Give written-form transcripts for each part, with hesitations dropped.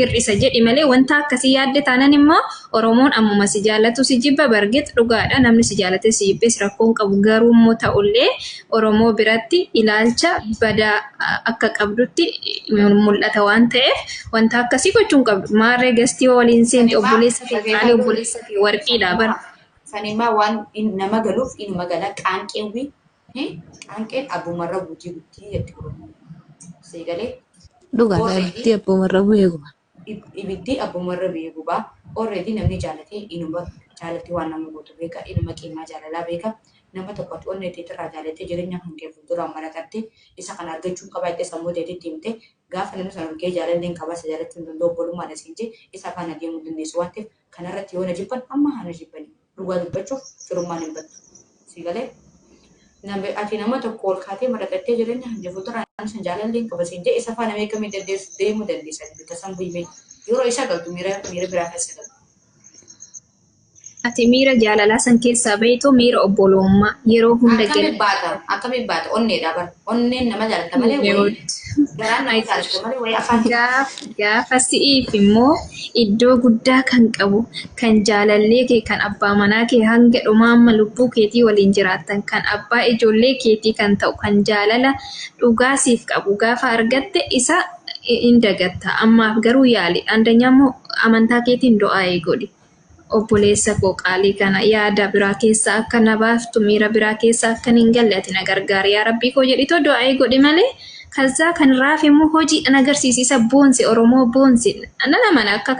Hir'isa jedhi malee wanta akkasii yaadde taanan immoo Oromoon ammuma si jaallatu si jibba bargit dhugaadha namni si jaallate si jibbees rakkoon qabu garuu immoo ta'ullee Oromoo biratti ilaalcha badaa akka qabdutti mul'ata waan ta'eef wanta akkasii gochuun qabdu maarree gastii waliin seenti obboleessa kee qaalii obboleessa kee warqiidha bara. Sanima waan nama galuuf inuma gala qaanqeewwi qaanqeen abbumarra buutii guutii jetti seegalee dhugaadha ibiddi abbumarra bu'ee guba. Ibiddi abbumarra bu'ee guba already namni jaalatee inuma jaalatti waan nama gootu beeka inuma qiimaa jaalalaa beeka nama tokkotti onnee irraa jaalatee jireenya hundee fuulduraan maratatte isa kan argachuun qabaatte sammuu deetti himte gaafa namni sana argee jaalalleen qabaa jaalatti hin danda'u obbolummaan asiin jee isa kana deemuu dandeessu waan ta'eef kanarratti yoo na jibban amma hana jibbanii. Dhugaa dubbachuuf firummaan hin battu. Sigalee ati nama tokko ol kaatee maratattee jireenya hundee fuulduraan san jaalalleen qaba siin jee isa faana meeqamee deemuu dandeessan bita san bu'imee yeroo isa galtu miira biraa keessa galtu. Ati miira jaalalaa san keessaa beektu miira obbolummaa yeroo hunda gadi akkamiin baata onneedha bara onneen nama jaalata malee garaan nama jaalata malee wayii afaan gaafa si'iif immoo iddoo guddaa kan qabu kan jaalallee kee kan abbaa manaa kee hanga dhumaamma lubbuu keetii waliin jiraattan kan abbaa ijoollee keetii kan ta'u kan jaalala dhugaa siif qabu gaafa argatte isa hin dagatta ammaaf garuu yaali andanyaa immoo amantaa keetiin du'aa eegodhi. Obboleessa koo qaalii kana yaada biraa keessa akka na baaftu miira biraa keessa akka hin galle ati na gargaari yaa rabbii koo jedhitoo du'aa godhi malee kaza kan raaf immoo hojii agarsiisa boonsi Oromoo boonsi nama mana akka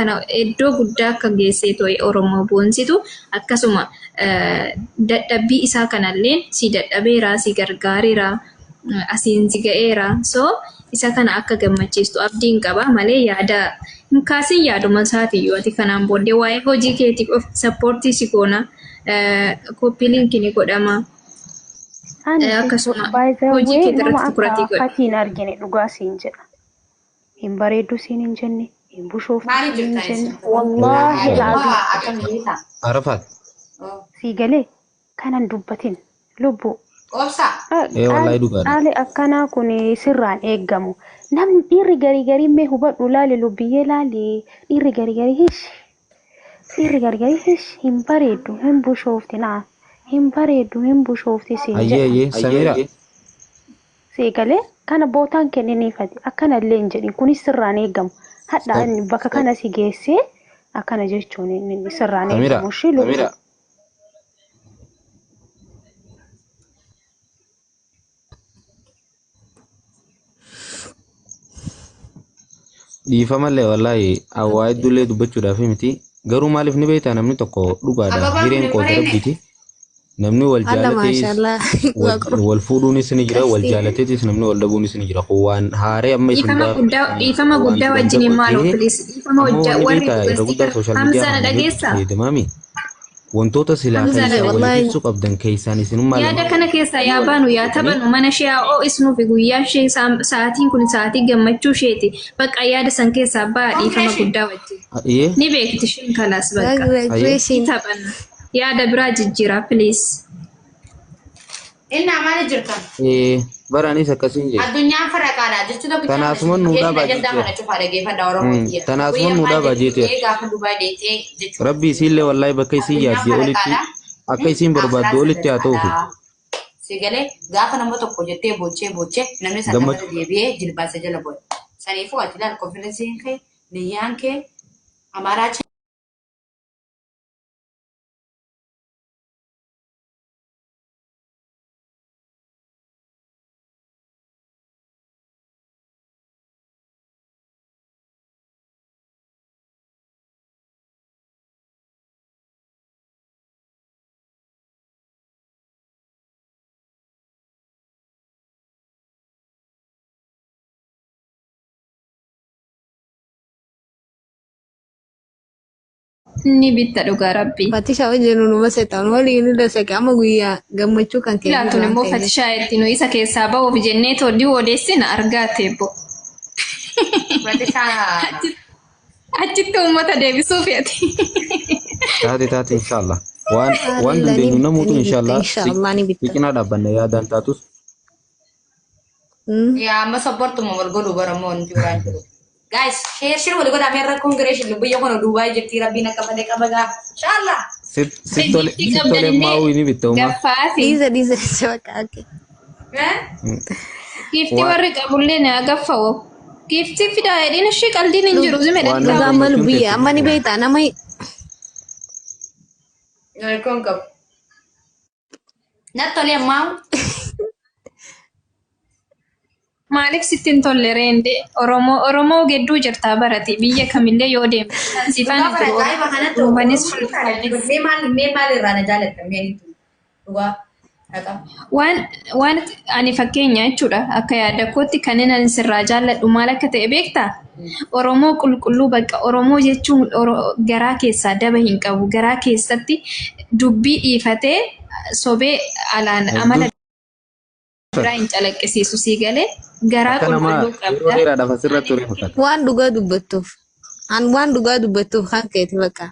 kana iddoo guddaa akka geesseetoo Oromoo boonsitu akkasuma dadhabbii isaa kanallee si dadhabeera si gargaareera asiin si ga'eera so isa kana akka gammachiistu abdiin qaba malee yaada Kasi yaaduma isaatiiyyuu ati kanaan booddee waa'ee hojii keetiif of sappoortii si goona koppii linkii godhama. Akkasuma hojii keetirratti tukuratii godha. Fatiin argine dhugaa siin jedha. Hin bareeddu siin hin jenne hin bushooftu siin hin jenne wallaahi laazim. Arafaat. Sii galee kanan dubbatin lubbuu. Obsa. Wallahi dhugaadha. Haali akkanaa kun sirraan eeggamu. Namni dhiirri garii mee hubadhu laale lubbiyyee laale dhiirri garii hish hin bareeddu hin bushoofti naa hin bareeddu hin bushoofti siin jedha. Samira. Seegalee kana bootaan kenniniifati akkana illee hin jedhin kunis sirraan eeggamu hadhaa bakka kana si geessee akkana jechuun sirraan eeggamu Samira. Dhiifamallee wallahi awwaa iddoolee dubbachuudhaaf miti garuu maaliif ni beektaa namni tokko dhugaadha hireen qoota rabbiiti namni wal jaalatee wal fuudhuunis ni jira wal jaalateetis namni wal dhabuunis ni jira waan haaree amma isin dhiifama guddaa wajjin maaloo filis dhiifama guddaa hamsa na dhageessaa wantoota silaa kan walitti qabdan keessaan isinummaa yaada kana keessa yaa baanu yaa taphanu mana ishee oo isnuuf guyyaa ishee sa'aatiin kun sa'aatii gammachuu isheeti bakka yaada san keessaa baa dhiifama guddaa wajjin ni beekti isheen kalaas bakka taphanna yaada biraa jijjiiraa please. Inni amaana jirtan. Baraanis akkasiin jedhe. Addunyaan faraqaadha jechuudha. Kanaafuma nuudhaa baajjete. Kanaafuma nuudhaa baajjete. Rabbi isiillee wallahi bakka isiin yaaddee olitti akka isiin barbaaddu olitti haa ta'uufi. Sigalee gaafa nama tokko jettee boochee namni sana deebi'ee jilbaasa jala bu'e. Saniifuu ati ilaal konfirensiin kee niyyaan kee amaaraa Ni bitta dhugaa rabbii. Fatishaa wajjin nu maseetaan waliin illee seqama guyyaa gammachuu kan kee. Laatun immoo Fatishaa itti nu isa keessaa ba'uuf jennee tolli odeessina argaate bo. Achitti uummata deebisuu feeti. Taate inshallah. Waan dandeenyu namoota inshallah. Biqinaa dhaabbanne yaadaan taatus. Yaa amma sabbartuma wal godhu baramoo wanti biraan jiru. guys share wali goda merra congratulation lu biyo kono Dubai jetti rabbina kabade kabaga inshallah Sitole mau ini bitoma. Gaffaafi. Diisa shawaka okay. Gifti warri qabullee na gaffawo. Gifti fidaa edina shi qaldiin hin jiru zime dha. Gamal biya amma ni beeta nama konkab natole mau Maaliif sittin tolle reende Oromoo gedduu jirtaa barati biyya kamillee yoo deemte sifaan jiru banis mee maal irraa na jaalatta meenitu dhugaa waan ani fakkeenya jechuudha akka yaada kootti kanneen ani sirraa jaalladhu maal akka ta'e beektaa Oromoo qulqulluu bakka Oromoo jechuun garaa keessaa daba hin qabu garaa keessatti dubbii dhiifatee sobee alaan amala biraa hin calaqqisiisu sii galee garaa qulqulluu qabda. Waan dhugaa dubbattuuf kan keeti bakka.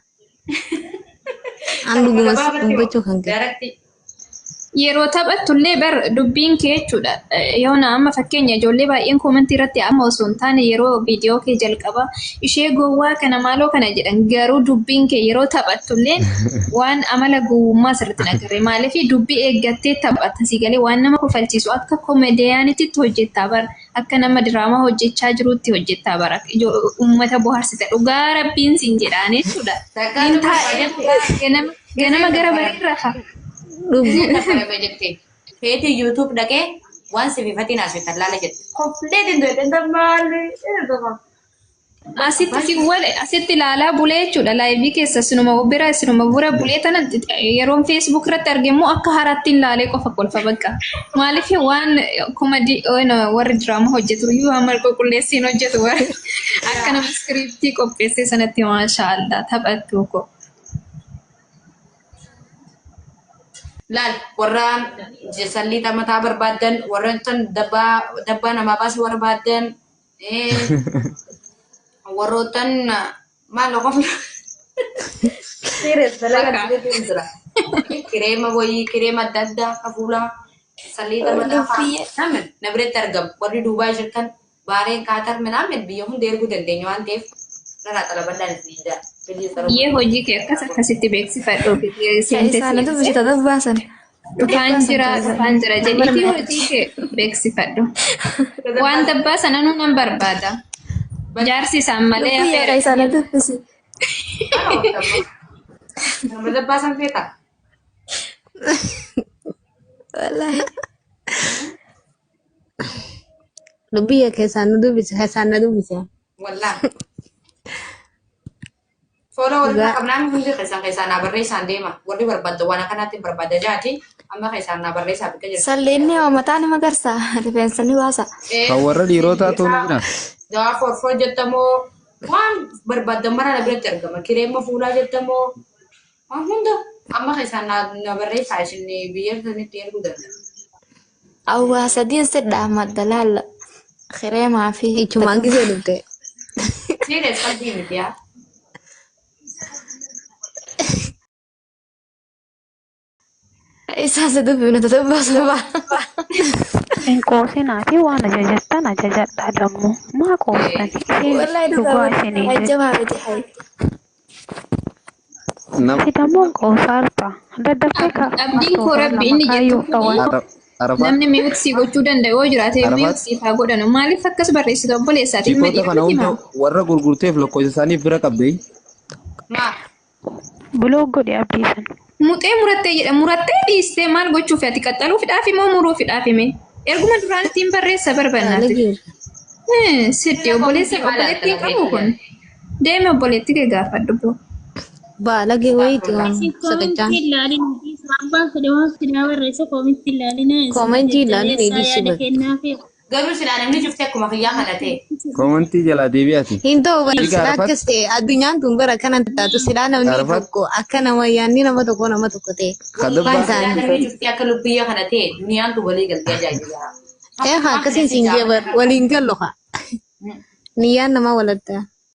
An dhuguma dubbachuu kan keeti. Yeroo taphattullee bar dubbiin kee jechuudha. Yoo na amma fakkeenya ijoollee baay'een koomentii irratti amma osoo hin taane yeroo viidiyoo kee jalqaba ishee gowwaa kana maaloo kana jedhan garuu dubbiin kee yeroo taphattullee waan amala gowwummaa sirriitti nagarre maaliif dubbii eeggattee taphatta si galee waan nama kofalchiisu akka koomediyaanitti hojjettaa bara akka nama diraamaa hojjechaa jirutti hojjettaa bara uummata bohaarsite dhugaa rabbiin siin jedhaan jechuudha. Ganama gara barii rafa. Feeti YouTube dhaqee waan sibiifatiin asirratti laala jedhu. Kompleetiin doyedenta maali? Asitti ilaalaa bulee jechuudha. Laayivii keessa sinuma bira bulee tana yeroon Facebook irratti argamu akka haraatti ilaalee qofa kolfa bakka. Maaliif waan komedii warri diraamaa hojjetu iyyuu hamma qulqulleessiin hojjetu akka nama iskiriiptii qopheessee sanatti maashaallah taphattu ko. Laal warraan sallii mataa barbaadan warraan tan dabbaa namaa baasuu barbaadan warrootan maal qofa serious dalagaa jireenya jira kireema adda addaa kafuulaa sallii mataa namen na biratti argamu warri Duubaa jirtan baareen Kaatar minaamen biyya hunda erguu dandeenya waan ta'eef laraa xalabadhaan isin jira. Ye hojii kee akkasitti beeksifadhu. Isaanatu bishata baasan. Dhufaan jira jedhiitii hojii kee beeksifadhu. Waan dabbaa sana nuun barbaada. Jaarsi isaan malee affeera. Isaanatu bisi. Nama dabbaa san feeta. Dubbii keessaan nu dubbise. Wallah. Follow warra qabnaan hundi keessaan naa barreessaan deema. Warri barbaadda waan akkanatti barbaadda jaati. Amma keessaan naa barreessaa bikka jirti. Salleenni mataa nama garsaa. Rifeensa ni baasa. Kan warra dhiirotaa ta'uu ni jira. Dawaa forfoo jettamoo waan barbaadda mara na biratti argama. Kireema fuulaa jettamoo waan hunda amma keessaan na barreessaa isin biyya sanitti erguu danda'a. Awwaa sadiin sedhaa madda laalla. Kireemaa fi ichumaan gisee dhufte. Serious qalbii miti yaa. Isa se dubbi una tata basaba. Qoosinaa fi waan ajajattan ajajadhaa dammoo maa qoostan dhugaa isinii si dammoo qoosaarta daddafee abdiin koo rabbi inni jettu namni miiksii gochuu danda'u yoo jiraate miiksii faa godhanu maaliif akkas barreessitu obboleessaati Jikoota kana hunda warra gurgurteef lakkoofsa isaaniif bira qabdee. Buloo godhe abdiisan. Muxee murattee jedha murattee dhiistee maal gochuuf ati qaxxaluufidhaaf immoo muruufidhaaf hime erguma duraan ittiin barreessa barbaannaati. Siddi obboleettii qabu kun deeme obboleettii kee gaafadhu boo. Baalagee wayiiti waan sakachaan. Koomentii ilaalin eegissi bakka. Garuu silaa namni juftee akkuma fayyaa kana ta'e. Koomentii jalaa deebi'aati. Hin ta'u bara silaa akkas ta'e addunyaan tun bara kanan taatu silaa namni tokko akka nama yaanni nama tokko ta'e. Namni juftee akka lubbiyyaa kana ta'e duniyaan tun walii galtee ajaa'ibaa. Akkasiin siin jee waliin gallo haa. Niyyaan nama walatta.